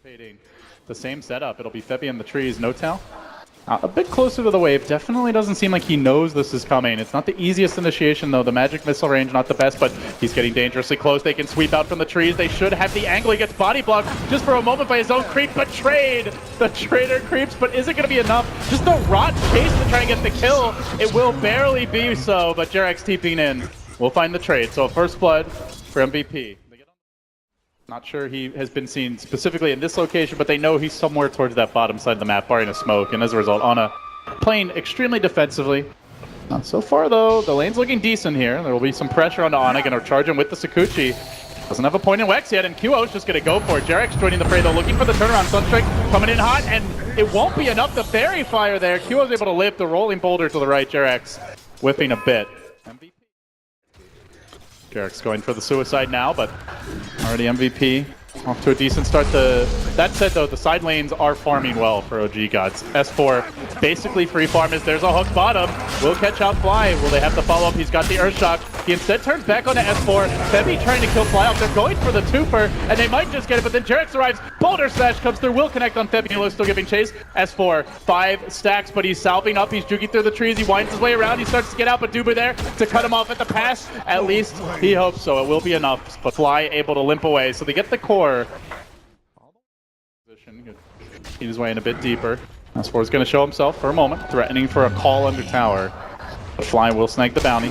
anticipating the same setup. It'll be Febby in the trees, no-tail. A bit closer to the wave. Definitely doesn't seem like he knows this is coming. It's not the easiest initiation, though. The magic missile range, not the best, but he's getting dangerously close. They can sweep out from the trees. They should have the angle. He gets body blocked just for a moment by his own creep. Betrayed! The traitor creeps, but is it going to be enough? Just the rot chase to try and get the kill. It will barely be so, but JerAx TPing in. We'll find the trade. So first blood for MVP. Not sure he has been seen specifically in this location, but they know he's somewhere towards that bottom side of the map, barring a smoke, and as a result, Ana playing extremely defensively. Not so far, though. The lane's looking decent here. There will be some pressure on Ana, going to charge him with the Sakuchi. Doesn't have a point in Wex yet, and QO's just going to go for it. JerAx joining the fray, though, looking for the turnaround. Sunstrike coming in hot, and it won't be enough. The fairy fire there. QO's able to lift the rolling boulder to the right. JerAx whiffing a bit. JerAx going for the suicide now, but already MVP off to a decent start. That said, though, the side lanes are farming well for OG GodZ. S4 basically free farm as there's a hook bottom. Will catch out Fly. Will they have to follow up? He's got the Earth Shock. He instead turns back onto S4. Febby trying to kill Fly off. They're going for the twofer, and they might just get it, but then JerAx arrives. Boulder Smash comes through. Will connect on Febby. He's still giving chase. S4, 5 stacks, but he's salving up. He's juking through the trees. He winds his way around. He starts to get out, but Dubu there to cut him off at the pass. At least he hopes so. It will be enough, but Fly able to limp away. So they get the core. He's his way in a bit deeper. S4 is going to show himself for a moment, threatening for a call under tower. But Fly will snag the bounty.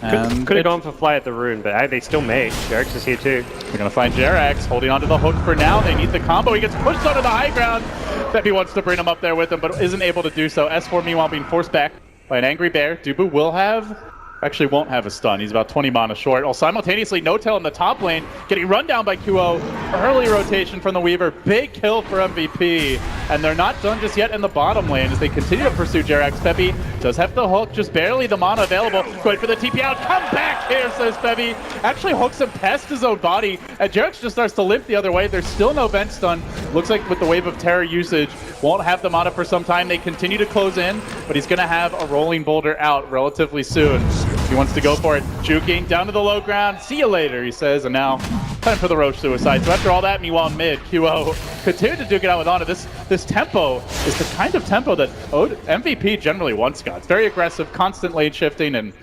And could have gone for Fly at the rune, but they still may. JerAx is here too. They're going to find JerAx holding onto the hook for now. They need the combo. He gets pushed onto the high ground. Febby wants to bring him up there with him, but isn't able to do so. S4 meanwhile being forced back by an angry bear. Dubu will have... Actually won't have a stun. He's about 20 mana short. While simultaneously, no-tail in the top lane, getting run down by QO. Early rotation from the Weaver. Big kill for MVP. And they're not done just yet in the bottom lane as they continue to pursue JerAx. Febby does have the hook, just barely the mana available. Going for the TP out. Come back here, says Febby. Actually hooks him past his own body. And JerAx just starts to limp the other way. There's still no vent stun. Looks like with the Wave of Terror usage, won't have the mana for some time. They continue to close in, but he's going to have a rolling boulder out relatively soon. He wants to go for it. Juking down to the low ground. See you later, he says. And now, time for the Roach suicide. So after all that, meanwhile in mid, QO continue to duke it out with Ana. This tempo is the kind of tempo that MVP generally wants, God. It's very aggressive, constant lane shifting, and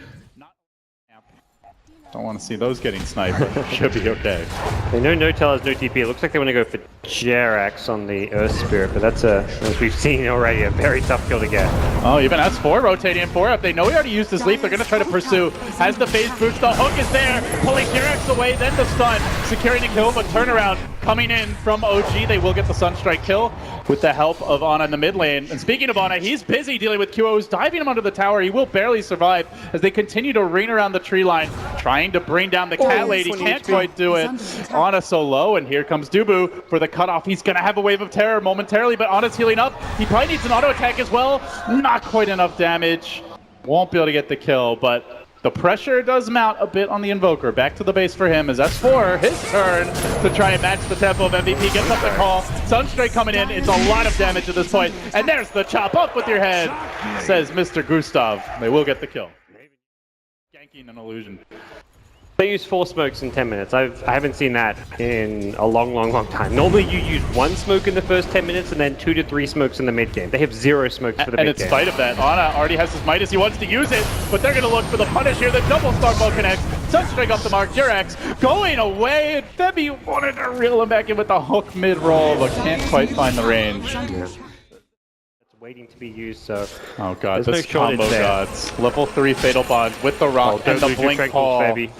don't want to see those getting sniped, but should be okay. They know no-tail has no TP. It looks like they want to go for JerAx on the Earth Spirit, but that's, as we've seen already, a very tough kill to get. Oh, even S4 rotating in 4 up. They know he already used his leap. They're going to try to pursue. Has the phase boost. The hook is there. Pulling JerAx away, then the stun. Securing the kill, but turnaround coming in from OG. They will get the Sunstrike kill with the help of Ana in the mid lane. And speaking of Ana, he's busy dealing with QOs, diving him under the tower. He will barely survive as they continue to ring around the tree line, trying to bring down the cat lady. Can't quite do it. Ana so low, and here comes Dubu for the cutoff. He's going to have a Wave of Terror momentarily, but Ana's healing up. He probably needs an auto attack as well. Not quite enough damage. Won't be able to get the kill, but the pressure does mount a bit on the Invoker. Back to the base for him as S4, his turn to try and match the tempo of MVP. Gets up the call. Sunstrike coming in. It's a lot of damage at this point. And there's the chop up with your head, says Mr. Gustav. They will get the kill. Ganking an illusion. They use 4 smokes in 10 minutes. I haven't seen that in a long time. Normally you use 1 smoke in the first 10 minutes and then 2 to 3 smokes in the mid game. They have 0 smokes for the mid game. And in spite of that, Ana already has his Midas. He wants to use it, but they're going to look for the punish here. The double Starbow connects. Sunstrike off the mark. JerAx going away. And Febby wanted to reel him back in with the hook mid-roll, but can't quite find the range. Yeah. Waiting to be used, so... Oh god, this combo GodZ. Level 3 Fatal Bonds with the rock and the blink call. Baby.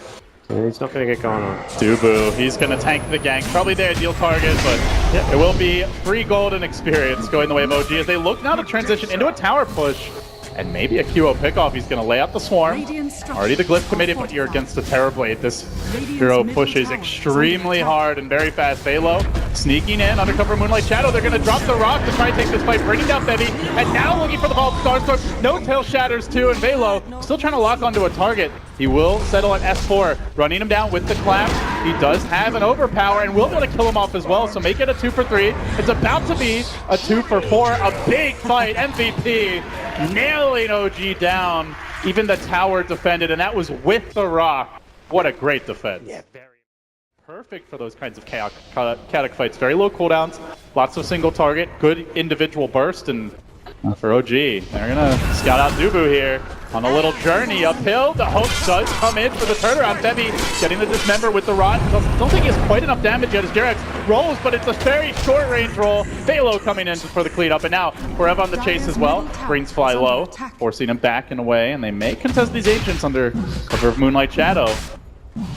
He's not going to get going on. Dubu, he's going to tank the gank. Probably the ideal target, but it will be free golden experience going the way of OG as they look now to transition into a tower push. And maybe a QO pickoff. He's going to lay out the swarm. Already the glyph committed, but you're against the Terrorblade. This hero pushes extremely hard and very fast. Velo sneaking in, undercover Moonlight Shadow. They're going to drop the rock to try and take this fight, bringing down Febby. And now looking for the ball. Starstorm, no-tail shatters too, and Velo still trying to lock onto a target. He will settle on S4, running him down with the clap. He does have an overpower and will be able to kill him off as well, so make it a 2 for 3. It's about to be a 2 for 4, a big fight. MVP nailing OG down. Even the tower defended, and that was with the rock. What a great defense. Yeah, very Perfect for those kinds of chaotic fights. Very low cooldowns, lots of single target, good individual burst, and for OG, they're gonna scout out Dubu here on a little journey uphill. The hook does come in for the turnaround. Febby getting the dismember with the rod. Don't think he has quite enough damage yet as JerAx rolls, but it's a very short range roll. Velo coming in for the cleanup, and now Forev on the chase as well. Brains fly low, forcing him back and away, and they may contest these agents under cover of Moonlight Shadow.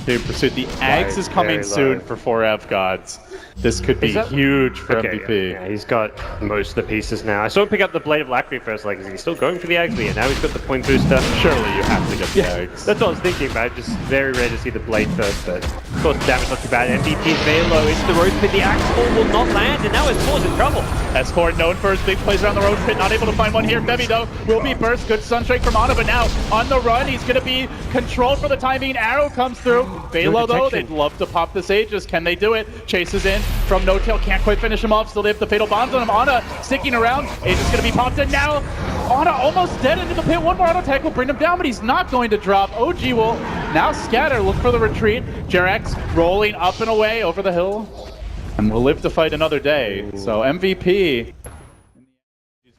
To pursuit the Ags is coming soon for Forev.GodZ. This could be huge for MVP. Yeah, he's got most of the pieces now. I saw him pick up the Blade of Lackey first, like, is he still going for the Ags? Yeah, now he's got the point booster. Surely you have to get the Ags. That's what I was thinking, but just very rare to see the Blade first, but of course the damage not too bad. MVP Velo into the road pit, the Axe ball will not land, and now S4's in trouble. S4 known for his big plays around the road pit, not able to find one here. Febby though will be burst, good Sunstrike from Ana, but now on the run, he's gonna be controlled for the time being. Arrow comes through. Velo though, they'd love to pop this Aegis. Can they do it? Chases in from No Tail, can't quite finish him off. Still they have the fatal bombs on him. Ana sticking around. Aegis gonna be popped in now. Ana almost dead into the pit. One more auto attack will bring him down, but he's not going to drop. OG will now scatter, look for the retreat. JerAx rolling up and away over the hill, and will live to fight another day. So MVP is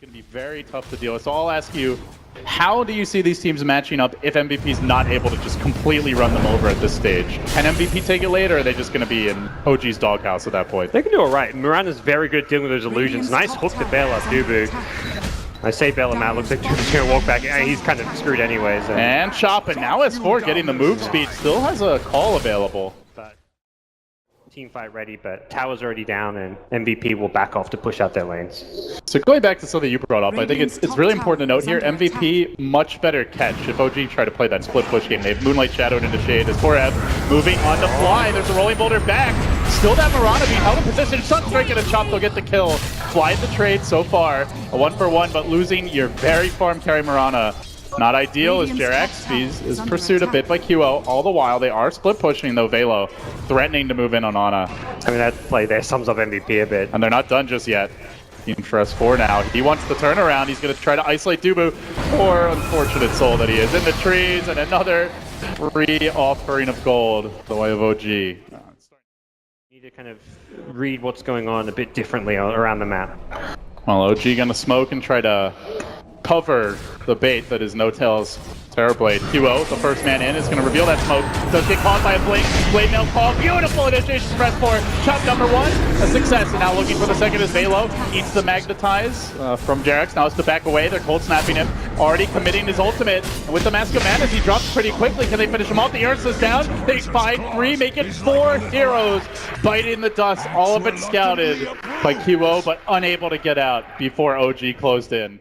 going to be very tough to deal with. So I'll ask you, how do you see these teams matching up if MVP's not able to just completely run them over at this stage? Can MVP take it later, or are they just going to be in OG's doghouse at that point? They can do it right. Miranda's very good dealing with those illusions. Nice hook to bail up Dubu. I say bail him out, looks like Dubu's going to walk back. He's kind of screwed anyways. And chop, and now S4 getting the move speed, still has a call available. Team fight ready, but tower's already down, and MVP will back off to push out their lanes. So going back to something you brought up, I think it's really important to note here, MVP, much better catch if OG try to play that split push game. They have Moonlight shadowed into shade as Forev moving on the fly. There's a rolling boulder back. Still that Mirana being held in position. Sunstrike and a chop, they'll get the kill. Fly the trade so far. A 1-for-1, but losing your very farm carry Mirana. Not ideal as JerAx is pursued a bit by QO. All the while, they are split pushing though. Velo threatening to move in on Ana. I mean, that play there sums up MVP a bit. And they're not done just yet. Even for S4 now. He wants the turnaround. He's going to try to isolate Dubu. Poor unfortunate soul that he is. In the trees, and another free offering of gold the way of OG. Need to kind of read what's going on a bit differently around the map. Well, OG going to smoke and try to cover the bait that is No Tail's Terrorblade. QO, the first man in, is going to reveal that smoke. Does get caught by a blink. Blade mail call. Beautiful initiation press for shot number 1. A success. And now looking for the second is Velo. Eats the magnetize from JerAx. Now it's to back away. They're cold snapping him. Already committing his ultimate. And with the Mask of Madness, he drops pretty quickly. Can they finish him off? The Ursa's down. They find 3, make it 4 heroes. Biting the dust. All of it scouted by QO, but unable to get out before OG closed in.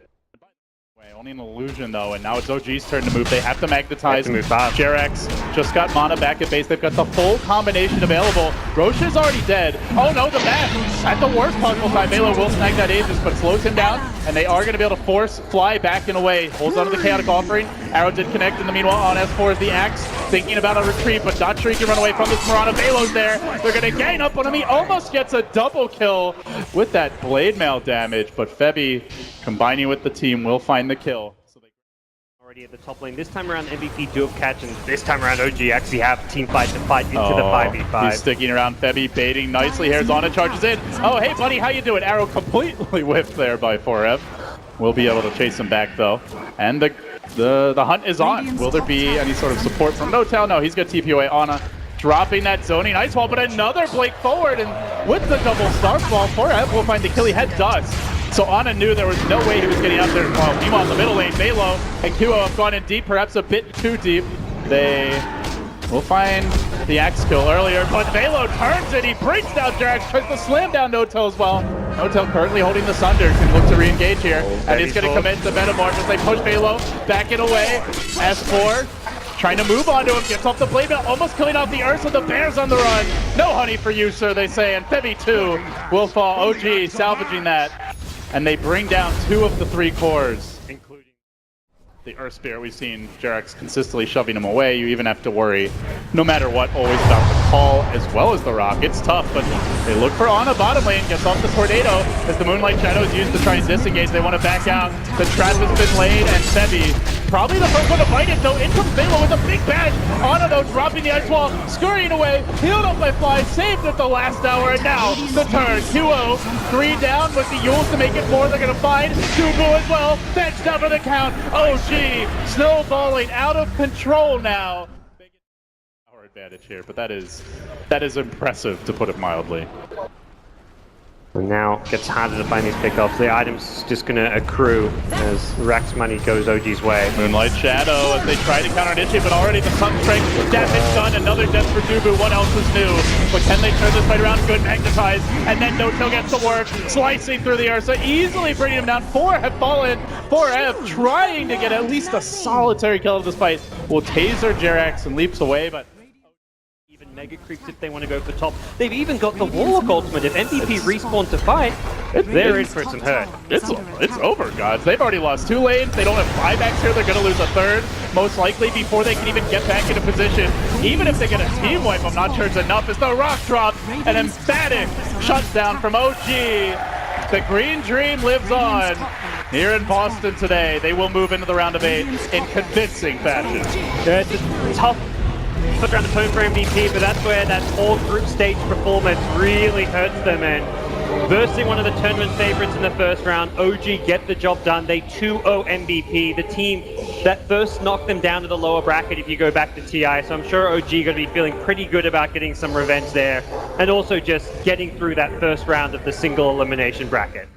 Only an illusion though, and now it's OG's turn to move. They have to magnetize. JerAx just got mana back at base. They've got the full combination available. Roche is already dead. Oh no, the bat at the worst possible time. Velo will snag that Aegis, but slows him down, and they are going to be able to force Fly back and away. Holds onto the chaotic offering. Arrow did connect in the meanwhile on S4 is the Axe. Thinking about a retreat, but not sure he can run away from this Mirana. Velo's there. They're going to gain up on him. He almost gets a double kill with that blade mail damage, but Febby combining with the team will find the kill. So they already at the top lane. This time around MVP do have catch, and this time around OG actually have team fight to fight into the 5v5. He's sticking around Febby, baiting nicely. Arizona charges in. Oh, hey buddy, how you doing? Arrow completely whiffed there by Forev. We'll be able to chase him back though. And the hunt is on. Will there be any sort of support from No Tail? No, he's got TP away. Ana dropping that zoning ice wall, but another Blake forward, and with the double Starfall, Forev will find the kill. He had dust. So Ana knew there was no way he was getting out there. Well, meanwhile, in the middle lane, Velo and QO have gone in deep, perhaps a bit too deep. They will find the Axe kill earlier, but Velo turns it. He brings down JerAx, tries to slam down No Tail as well. No Tail currently holding the Sunder, can look to re-engage here, and he's going to commit the Metamorph as they push Velo back and away. S4 trying to move onto him, gets off the blade mail, almost killing off the Ursa. The Bears on the run. No honey for you, sir, they say, and Febby 2 will fall. OG salvaging that. And they bring down 2 of the 3 cores, including the Earth Spirit. We've seen JerAx consistently shoving him away. You even have to worry, no matter what, always about the call as well as the rock. It's tough, but they look for Ana bottom lane, gets off the Tornado as the Moonlight Shadow is used to try and disengage. They want to back out. The trap has been laid, and Febby Probably the first one to fight it, though. In comes Balo with a big bash. Ono, though, dropping the ice wall, scurrying away, healed up by Fly, saved at the last hour, and now the turn. 2-0, 3 down with the Yules to make it 4. They're going to find Dubu as well. Benched up for the count. OG snowballing out of control now. Power advantage here, but that is impressive, to put it mildly. And now gets harder to find these pickups. The items just going to accrue as Rack's money goes OG's way. Moonlight Shadow as they try to counter an issue, but already the Sun Strength damage done. Another death for Dubu. What else is new? But can they turn this fight around? Good magnetize. And then No-Tail gets to work, slicing through the Ursa, easily bringing him down. 4 have fallen. 4F trying to get at least a solitary kill of this fight. Will taser Jerax and leaps away, but Mega creeps if they want to go for top. They've even got the Warlock ultimate. If MVP respawn to fight, they're in for some hurt. It's over, GodZ. They've already lost 2 lanes. They don't have buybacks here. They're going to lose a 3rd, most likely, before they can even get back into position. Even if they get a team wipe, I'm not sure it's enough. As the rock drop, an emphatic shutdown from OG. The Green Dream lives on. Here in Boston today, they will move into the round of 8 in convincing fashion. Yeah, it's a tough first round opponent for MVP, but that's where that whole group stage performance really hurts them. And versing one of the tournament favorites in the first round, OG get the job done. They 2-0 MVP, the team that first knocked them down to the lower bracket if you go back to TI. So I'm sure OG going to be feeling pretty good about getting some revenge there, and also just getting through that first round of the single elimination bracket.